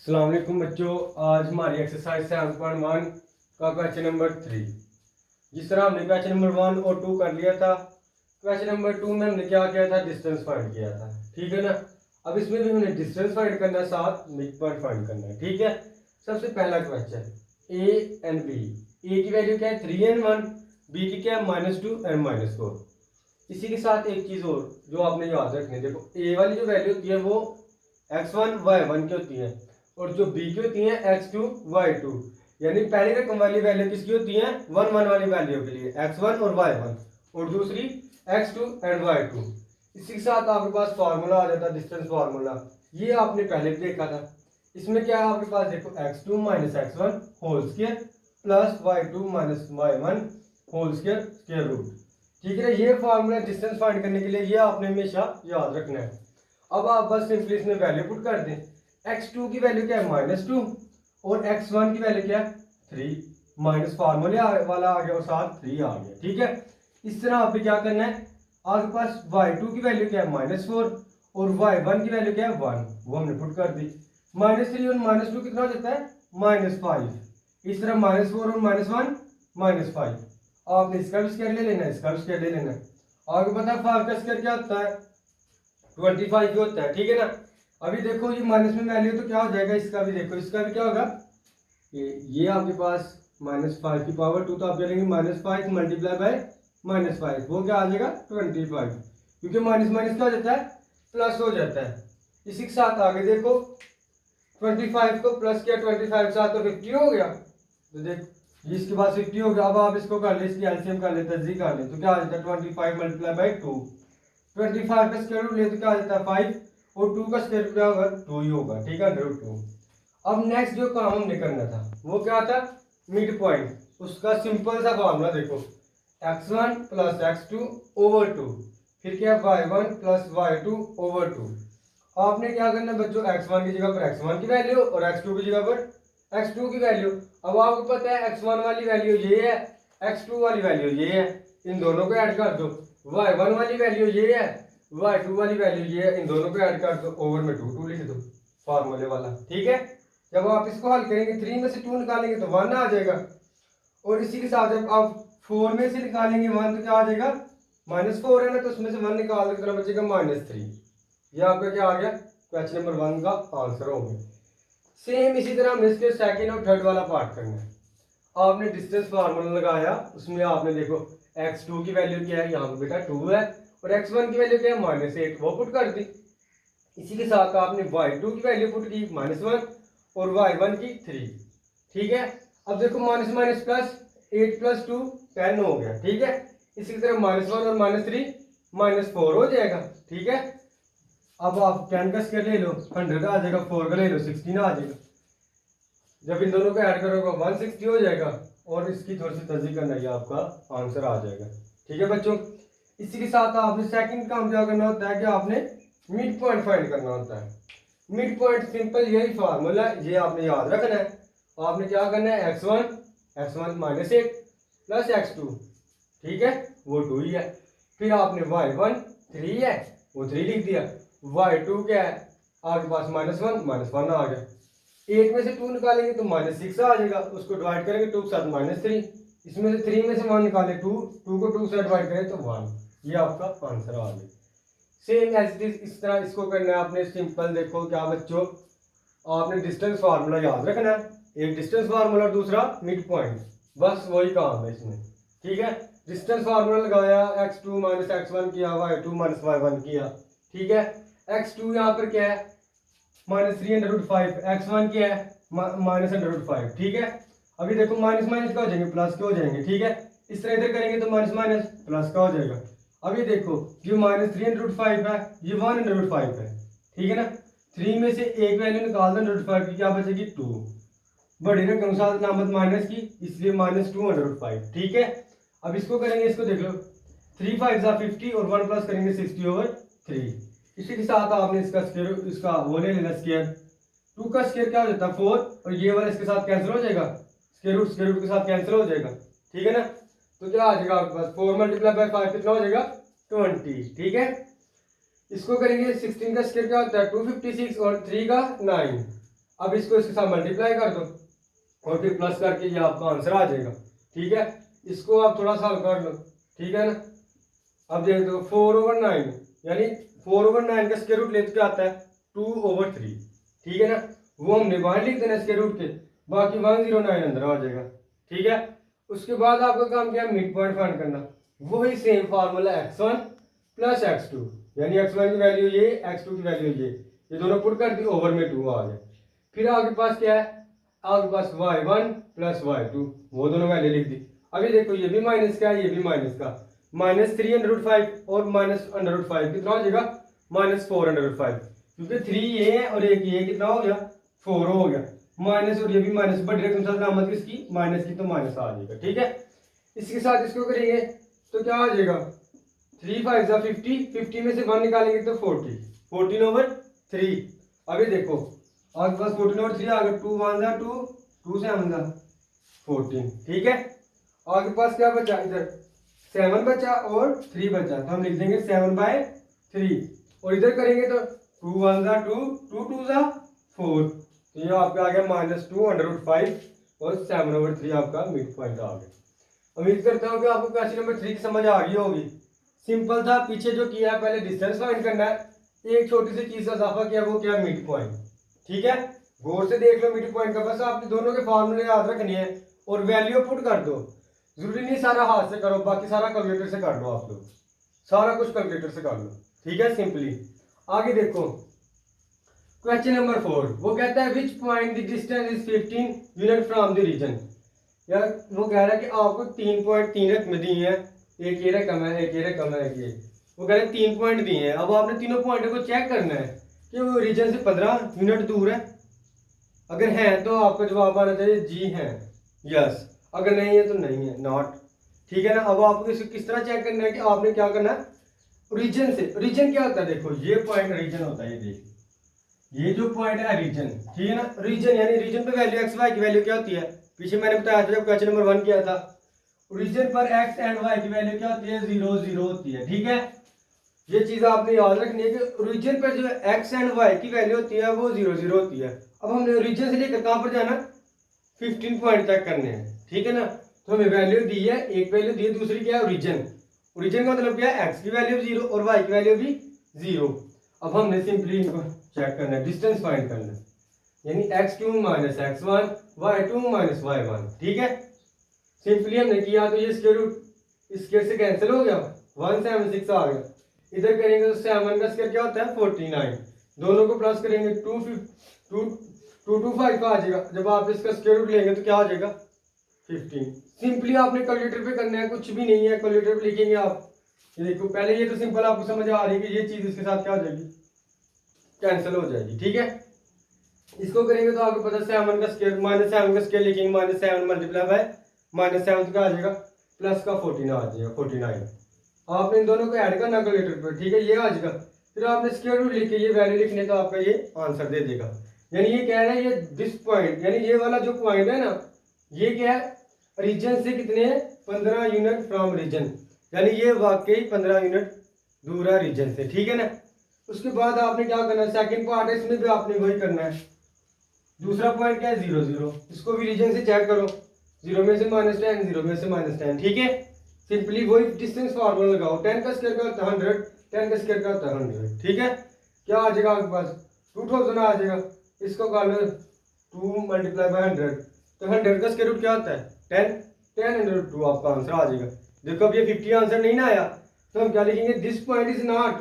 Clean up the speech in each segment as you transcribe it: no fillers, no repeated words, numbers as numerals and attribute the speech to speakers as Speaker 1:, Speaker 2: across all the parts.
Speaker 1: अस्सलाम वालेकुम बच्चों। आज हमारी एक्सरसाइज 7.1 का क्वेश्चन नंबर 3। जिस तरह हमने क्वेश्चन नंबर 1 और 2 कर लिया था, क्वेश्चन नंबर 2 में हमने क्या किया था, डिस्टेंस फाइंड किया था। ठीक है ना। अब इसमें भी हमने डिस्टेंस फाइंड करना है, साथ मिड पॉइंट फाइंड करना है। ठीक है। सबसे पहला क्वेश्चन, ए एंड बी। ए की वैल्यू क्या है 3 एंड 1, बी की क्या है -2 एंड -4। इसी के साथ एक चीज और जो आपने याद रखनी है, देखो ए वाली जो वैल्यू होती है वो x1 y1 की होती है, और जो बी की होती है x2 y2। यानी पहली रकम वाली वैल्यू किसकी होती है, 1 1 वाली वैल्यू के लिए x1 और y1, और दूसरी x2 एंड y2। इसी के साथ आपके पास फार्मूला आ जाता है, डिस्टेंस फार्मूला। ये आपने पहले भी देखा था। इसमें क्या है आपके पास, देखो x2 - x1 whole square plus y2 - y1 whole square square root. ठीक है। ये फार्मूला डिस्टेंस फाइंड करने के लिए ये आपने हमेशा याद रखना है। अब आप बस सिंपली इसमें वैल्यू पुट कर दें। x2 की वैल्यू क्या है -2, और x1 की वैल्यू क्या है 3। माइनस फार्मूले वाला आ गया और साथ 3 आ गया। ठीक है। इस तरह आपको क्या करना है, आपके पास y2 की वैल्यू क्या है -4, और y1 की वैल्यू क्या है 1, वो हमने पुट कर दी। -3 और -2 कितना हो जाता है -5। इस तरह -4 और -1 -5। आपने इसका भी स्क्वायर ले लेना है, इसका भी स्क्वायर ले लेना है। आपको पता है 5 का स्क्वायर क्या होता है, 25 होता है। ठीक है ना। अभी देखो ये माइनस में वैल्यू तो क्या हो जाएगा, इसका भी देखो, इसका भी क्या होगा, ये आपके पास -5 की पावर 2, तो आप करेंगे -5 मल्टीप्लाई बाय -5, वो क्या आ जाएगा 25। क्योंकि माइनस माइनस क्या हो जाता है, प्लस हो जाता है। इसी के साथ आगे देखो, 25 को प्लस किया, 25 के साथ तो 50 हो गया। तो देख इसके बाद 50 हो गया। अब आप इसको कर ले, इसकी एलसीएम कर ले, तज्जी कर ले, तो क्या आ जाता है 25 मल्टीप्लाई बाई 2। 25 का स्क्वायर रूट ले तो क्या आ जाता है 5, और 2 का स्क्वायर रूट क्या होगा 2 ही होगा। ठीक है, √2। अब नेक्स्ट जो काम हमने करना था वो क्या था, मिड पॉइंट। उसका सिंपल सा फॉर्मूला देखो, x1 + x2 ओवर 2, फिर क्या है y1 + y2 ओवर 2। आपने क्या करना है बच्चों, x1 की जगह पर x1 की वैल्यू और x2 की जगह पर x2 की वैल्यू। अब आपको पता है x1 वाली वैल्यू ये है, x2 वाली वैल्यू ये है, इन दोनों को ऐड कर दो। y1 वाली वैल्यू ये है, y2 वाली वैल्यू ये है, इन दोनों को ऐड कर दो, ओवर में 2 लिख दो, फार्मूले वाला। ठीक है। जब आप इसको हल करेंगे 3 में से 2 निकालेंगे तो 1 आ जाएगा, और इसी के साथ जब आप 4 में से निकालेंगे 1 तो क्या आ जाएगा, -4 है ना, तो उसमें से 1 निकाल दें तो बचेगा -3। ये आपका क्या आ गया, क्वेश्चन नंबर 1 का आंसर हो गया। सेम इसी तरह हमने इसके सेकंड और थर्ड वाला पार्ट करना है। आपने डिस्टेंस फार्मूला लगाया, उसमें आपने देखो x2 की वैल्यू क्या है, यहाँ पे बेटा 2 है, और x1 की वैल्यू क्या है -8, वो पुट कर दी। इसी के साथ आपने y2 की वैल्यू पुट की -1, और y1 की 3। ठीक है। अब देखो माइनस माइनस प्लस, 8 + 2 10 हो गया। ठीक है। इसी की तरह -1 और -3 -4 हो जाएगा। ठीक है। अब आप 10 का स्क्वायर ले लो, 100 आ जाएगा, 4 का ले लो 16 आ जाएगा। जब इन दोनों को ऐड करोगे 160 हो जाएगा, और इसकी थोड़ी सी तस्दीक करना, ये आपका आंसर आ जाएगा। ठीक है बच्चों। इसी के साथ आपने सेकंड काम क्या करना होता है कि आपने मिड पॉइंट फाइंड करना होता है। मिड पॉइंट सिंपल यही फार्मूला है, ये आपने याद रखना है। आपने क्या करना है, x1 -8 प्लस x2, ठीक है, वो 2 ही है। फिर आपने y1 3 है, वो 3 लिख दिया। y2 क्या है आपके पास -1 आ गया। 8 में से 2 निकालेंगे तो -6 आ जाएगा, उसको डिवाइड करेंगे 2 के साथ -3, इसमें से 3 में से 1 निकाले 2, 2 को 2 से डिवाइड करें तो 1। ये आपका आंसर आ गया। सेम एज इट इज इस तरह इसको करना है आपने। सिंपल देखो क्या बच्चों, आपने डिस्टेंस फार्मूला याद रखना है, एक डिस्टेंस फार्मूला और दूसरा मिड पॉइंट, बस वही काम है इसमें। ठीक है। डिस्टेंस फार्मूला लगाया, x2 - x1 किया, y2 - y1 किया। ठीक है। x2 यहाँ पर क्या है -3/5, x1 क्या है -5। ठीक है। अभी देखो माइनस माइनस क्या हो जाएंगे, प्लस के हो जाएंगे। ठीक है। इस तरह इधर करेंगे तो माइनस माइनस प्लस का हो जाएगा। अभी देखो ये -3/5 है, ये 1/5 है। ठीक है ना। 3 में से एक वैल्यू निकाल दो √5 की, क्या बचेगी 2। बड़ी रकम साथ नामत माइनस की, इसलिए -2/5। ठीक है। अब इसको करेंगे, इसको देख लो, 3 5 50 और 1 प्लस करेंगे 60/3। इसी के साथ आपने इसका स्क्वायर, इसका वो ले लेना स्क्वायर। 2 का स्क्वायर क्या हो जाता है 4, और ये वाला इसके साथ कैंसिल हो जाएगा, स्क्वायर रूट के साथ कैंसिल हो जाएगा। ठीक है ना। तो क्या आ जाएगा आपके पास 4 × 5 कितना हो जाएगा 20। ठीक है। इसको करेंगे 16 का स्क्वायर क्या होता है 256, और 3 का 9। अब इसको इसके साथ मल्टीप्लाई कर दो और फिर प्लस करके ये आपका आंसर आ जाएगा। ठीक है, इसको आप थोड़ा सा हल कर लो। ठीक है ना, अब देख दो 4/9 यानी 4/9 का स्क्वायर रूट लेते क्या आता है 2/3। ठीक है ना, वो हमने बाहर लिख देना स्क्वायर रूट के, बाकी 109 अंदर आ जाएगा। ठीक है, उसके बाद आपका काम क्या है मिड पॉइंट फाइंड करना। वही same formula x1 plus x2 यानी x1 की वैल्यू ये x2 की वैल्यू ये दोनों पुट कर दी ओवर में 2 आ गया। फिर आपके पास क्या है, आपके पास y1 प्लस y2 वो दोनों वैल्यू लिख दी। अभी देखो ये भी माइनस का है ये भी माइनस का, -3/5 और -√5 कितना हो जाएगा -4/5, क्योंकि 3 ये है और एक ये कितना हो गया 4 हो गया। माइनस और ये भी माइनस, बड़ी रकम साथ अलामत किसकी माइनस की, तो माइनस आ जाएगा। ठीक है, इसके साथ इसको करेंगे तो क्या आ जाएगा 3 5 जा 50, 50 में से 1 निकालेंगे तो 40, 14/3। अभी देखो आपके पास 14/3 आ गया, 2 1 जा 2, 2 से 1 जा 14। ठीक है, आपके पास क्या बचा, इधर 7 बचा और 3 बचा, तो हम लिख देंगे 7/3 और इधर करेंगे तो 2 1 जा 2, 2 2 जा 4, तो ये आपका आ गया -2/5 और 7/3 आपका मिड पॉइंट आ गया। उम्मीद करता हूँ कि आपको क्वेश्चन नंबर 3 की समझ आ गई होगी। सिंपल था, पीछे जो किया है पहले डिस्टेंस फाइंड करना है, एक छोटी सी चीज का इजाफा किया वो क्या मिड पॉइंट। ठीक है, गौर से देख लो मिड पॉइंट का, बस आपने दोनों के फार्मूले याद रखने हैं और वैल्यू पुट कर दो। जरूरी नहीं सारा हाथ से करो, बाकी सारा कैलकुलेटर से कर लो, आप लोग सारा कुछ कैलकुलेटर से कर लो। ठीक है, सिंपली आगे देखो क्वेश्चन नंबर 4, वो कहता है which point the distance is 15 unit from the region. यार वो कह रहा है कि आपको 3.3 रकम दी है, एक ये रकम है एक ये रकम है एक ये, वो कह रहे हैं 3 पॉइंट दिए हैं। अब आपने तीनों पॉइंटों को चेक करना है कि वो रीजन से 15 यूनिट दूर है। अगर है तो आपका जवाब आना चाहिए जी है, यस, अगर नहीं है तो नहीं है, नॉट। ठीक है ना, अब आपको इसे किस तरह चेक करना है कि आपने क्या करना है रीजन से। रीजन क्या होता है, देखो ये पॉइंट रीजन होता है, ये देख ये जो पॉइंट है रीजन। ठीक है ना, रीजन यानी रीजन पे वैल्यू एक्स वाई की वैल्यू क्या होती है, पीछे मैंने बताया था जब क्वेश्चन नंबर 1 किया था, रीजन पर एक्स एंड वाई की वैल्यू क्या होती है 0 0 होती है। ठीक है, ये चीज आपने याद रखनी है कि रीजन पर जो एक्स एंड वाई की वैल्यू होती है वो 0 0 होती है। अब हमने रीजन से लेकर कहां पर जाना 15 पॉइंट तक करने हैं। ठीक है ना, तो हमें वैल्यू दी है, एक वैल्यू दी है, दूसरी क्या है ओरिजिन। ओरिजिन का मतलब क्या है एक्स की वैल्यू 0 और वाई की वैल्यू भी 0। अब हमने सिंपली इनको चेक करना है, डिस्टेंस फाइंड करना है, यानी x2 minus x1 y2 minus y1। ठीक है, सिंपली हमने किया तो ये स्क्वायर रूट इस स्क्वायर से कैंसिल हो गया, 176 आ गया। इधर करेंगे तो 7 का स्क्वायर क्या होता है 49, दोनों को प्लस करेंगे 225 आ जाएगा। जब आप इसका स्क्वायर रूट लेंगे तो क्या आ जाएगा 15। सिंपली आपने कैलकुलेटर पे करना है, कुछ भी नहीं है, कैलकुलेटर पे लिखेंगे आप। ये देखो पहले ये तो सिंपल आपको समझ आ रही है कि ये चीज इसके साथ क्या हो जाएगी कैंसिल हो जाएगी। ठीक है, इसको करेंगे तो आपको पता 7 का स्क्वायर -7 का स्क्वायर लिखेंगे, -7 मल्टीप्लाई बाय -7 का आ जाएगा प्लस का 14 आ जाएगा 49। आपने इन दोनों को ऐड करना कैलकुलेटर पर। ठीक है, ये आ जाएगा, फिर आपने स्क्वायर रूट लिख के ये वैल्यू लिखने तो आपका ये आंसर दे देगा। यानी ये कह रहा है ये दिस पॉइंट यानी ये वाला जो पॉइंट है ना, ये क्या है रीजन से कितने हैं 15 यूनिट फ्रॉम रीजन, यानी ये वाकई 15 यूनिट दूर है रीजन से। ठीक है ना, उसके बाद आपने क्या करना है सेकंड पार्ट है, इसमें भी आपने वही करना है। दूसरा पॉइंट क्या है 0 0, इसको भी रीजन से चेक करो, 0 में से -10 0 में से -10। ठीक है, सिंपली वही डिस्टेंस फार्मूला लगाओ, 10 का स्क्वायर का होता है 100, 10 का स्क्वायर का होता है 100। ठीक है, क्या आ जाएगा आपके पास 2000 आ जाएगा। इसको कर लो 2 मल्टीप्लाई बाय 100, तो 100 का स्क्वायर रूट क्या होता है 10, 10 × 2 आपका आंसर आ जाएगा। देखो अब ये 50 आंसर नहीं ना आया तो हम क्या लिखेंगे this point is not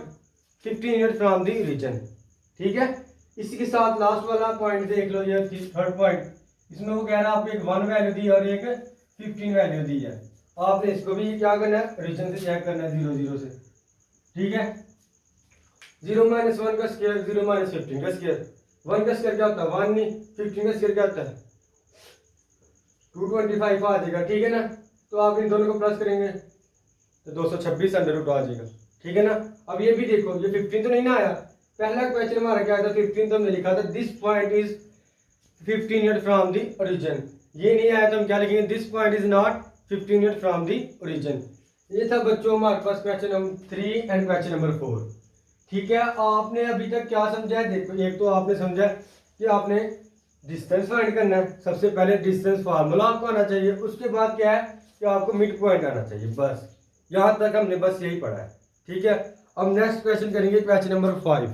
Speaker 1: 15 unit from the region. ठीक है, इसी के साथ लास्ट वाला पॉइंट देख लो, ये थर्ड पॉइंट, इसमें वो कह रहा है आपको एक 1 वैल्यू दी और एक 15 वैल्यू दी है। आपने इसको भी क्या करना है रीजन से चेक करना है 0 0 से। ठीक है, 0 - 1 का स्क्वायर 0 - 15 का स्क्वायर, 1 का स्क्वायर क्या होता है 1 नहीं, 15 का स्क्वायर क्या होता है 225 आ जाएगा। ठीक है ना, तो आप इन दोनों को प्लस करेंगे तो 226 √2 आ जाएगा। ठीक है ना, अब ये भी देखो ये 15 तो नहीं ना आया, पहला क्वेश्चन हमारा क्या था 15, तो हमने लिखा था this point is 15 unit from the origin. ये नहीं आया तो हम क्या लिखेंगे this point is not 15 unit from the origin. ये था बच्चों हमारे पास question number 3 and question number 4। ठीक है, आपने अभी तक क्या समझा है, देखो एक तो आपने समझा कि आपने डिस्टेंस फाइंड करना है। सबसे पहले डिस्टेंस फार्मूला आपको आना चाहिए, उसके बाद क्या है कि आपको मिड पॉइंट आना चाहिए। बस यहाँ तक हमने बस यही पढ़ा है, ठीक है। अब नेक्स्ट क्वेश्चन करेंगे, क्वेश्चन नंबर 5।